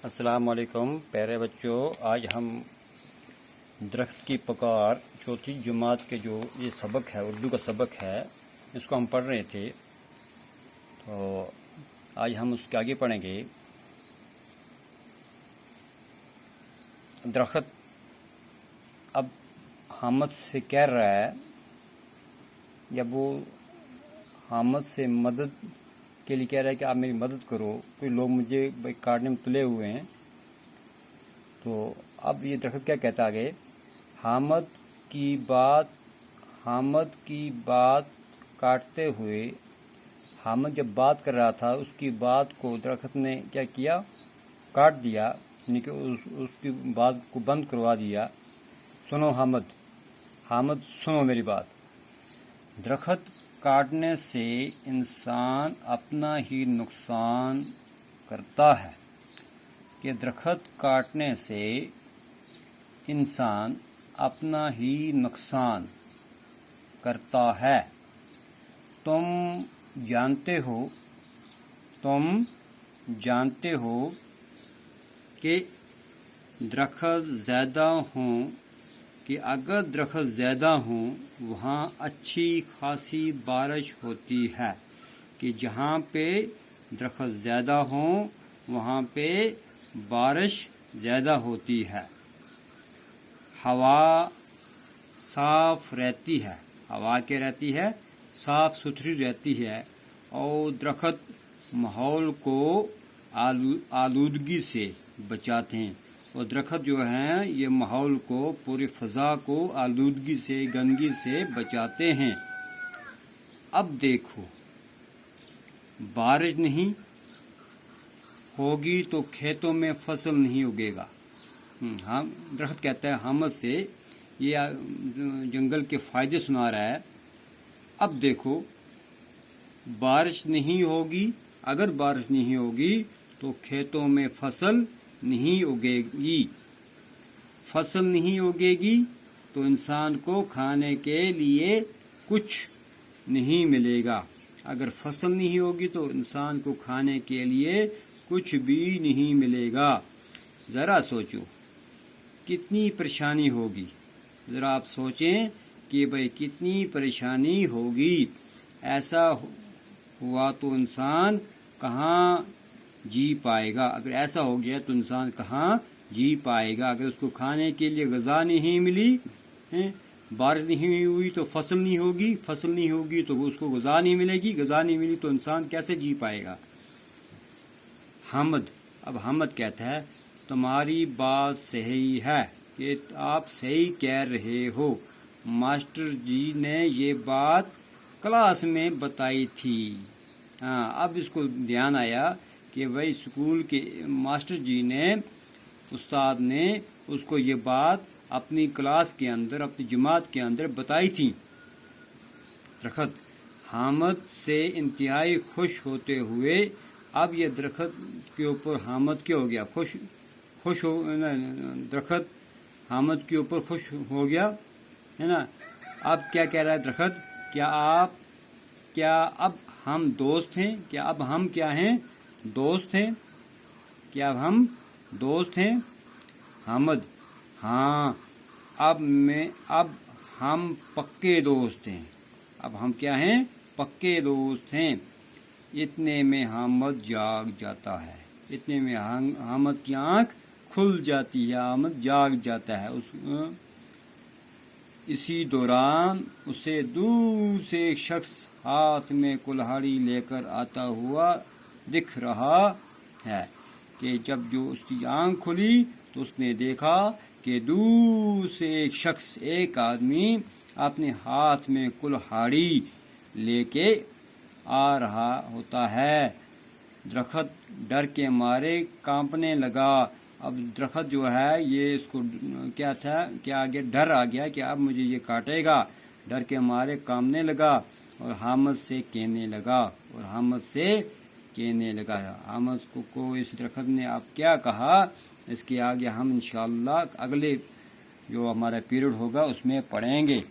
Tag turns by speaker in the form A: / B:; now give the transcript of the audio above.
A: السلام علیکم پیارے بچوں، آج ہم درخت کی پکار چوتھی جماعت کے جو یہ سبق ہے، اردو کا سبق ہے، اس کو ہم پڑھ رہے تھے۔ تو آج ہم اس کے آگے پڑھیں گے۔ درخت اب حامد سے کہہ رہا ہے، جب وہ حامد سے مدد کے لیے کہہ رہا ہے کہ آپ میری مدد کرو، کوئی لوگ مجھے کاٹنے میں تلے ہوئے ہیں۔ تو اب یہ درخت کیا کہتا آگے، حامد کی بات کاٹتے ہوئے، حامد جب بات کر رہا تھا اس کی بات کو درخت نے کیا کیا، کاٹ دیا، یعنی کہ اس کی بات کو بند کروا دیا۔ سنو حامد سنو میری بات۔ درخت کاٹنے سے انسان اپنا ہی نقصان کرتا ہے، کہ درخت کاٹنے سے انسان اپنا ہی نقصان کرتا ہے۔ تم جانتے ہو کہ درخت زیادہ ہوں، کہ اگر درخت زیادہ ہوں وہاں اچھی خاصی بارش ہوتی ہے، کہ جہاں پہ درخت زیادہ ہوں وہاں پہ بارش زیادہ ہوتی ہے۔ ہوا صاف رہتی ہے، ہوا کیا رہتی ہے، صاف ستھری رہتی ہے، اور درخت ماحول کو آلودگی سے بچاتے ہیں، اور درخت جو ہیں یہ ماحول کو، پوری فضا کو آلودگی سے، گندگی سے بچاتے ہیں۔ اب دیکھو، بارش نہیں ہوگی تو کھیتوں میں فصل نہیں اگے گا۔ درخت کہتا ہے حامد سے، یہ جنگل کے فائدے سنا رہا ہے۔ اب دیکھو، بارش نہیں ہوگی، اگر بارش نہیں ہوگی تو کھیتوں میں فصل نہیں اگے گی، فصل نہیں اگے گی تو انسان کو کھانے کے لیے کچھ نہیں ملے گا۔ اگر فصل نہیں ہوگی تو انسان کو کھانے کے لیے کچھ بھی نہیں ملے گا۔ ذرا سوچو کتنی پریشانی ہوگی، ذرا آپ سوچیں کہ بھئی کتنی پریشانی ہوگی۔ ایسا ہوا تو انسان کہاں جی پائے گا؟ اگر ایسا ہو گیا تو انسان کہاں جی پائے گا؟ اگر اس کو کھانے کے لیے غذا نہیں ملی، بارش نہیں ہوئی تو فصل نہیں ہوگی، فصل نہیں ہوگی تو اس کو غذا نہیں ملے گی، غذا نہیں ملی تو انسان کیسے جی پائے گا؟ حامد کہتا ہے تمہاری بات صحیح ہے، کہ آپ صحیح کہہ رہے ہو، ماسٹر جی نے یہ بات کلاس میں بتائی تھی۔ اب اس کو دھیان آیا کہ بھائی اسکول کے ماسٹر جی نے، استاد نے اس کو یہ بات اپنی کلاس کے اندر، اپنی جماعت کے اندر بتائی تھی۔ درخت حامد سے انتہائی خوش ہوتے ہوئے، اب یہ درخت کے اوپر حامد کیا ہو گیا، درخت حامد کے اوپر خوش ہو گیا ہے نا۔ اب کیا کہہ رہا ہے درخت، کیا اب ہم دوست ہیں؟ کیا اب ہم کیا ہیں، دوست ہیں؟ کیا اب ہم دوست ہیں؟ حامد، ہاں اب ہم پکے دوست ہیں، اب ہم کیا ہیں، پکے دوست ہیں۔ اتنے میں حامد جاگ جاتا ہے، اتنے میں حامد کی آنکھ کھل جاتی ہے، حامد جاگ جاتا ہے۔ اسی دوران اسے دور سے ایک شخص ہاتھ میں کلہاڑی لے کر آتا ہوا دکھ رہا ہے، کہ جب جو اس کی آنکھ کھلی تو اس نے دیکھا کہ دور سے ایک شخص، ایک آدمی اپنے ہاتھ میں کلہاڑی لے کے آ رہا ہوتا ہے۔ درخت ڈر کے مارے کانپنے لگا۔ اب درخت جو ہے یہ اس کو کیا تھا کہ آگے ڈر آ گیا کہ اب مجھے یہ کاٹے گا، ڈر کے مارے کانپنے لگا اور حامد سے کہنے لگا، حامد کو اس درخت نے اب کیا کہا، اس کے آگے ہم انشاءاللہ اگلے جو ہمارا پیریڈ ہوگا اس میں پڑھیں گے۔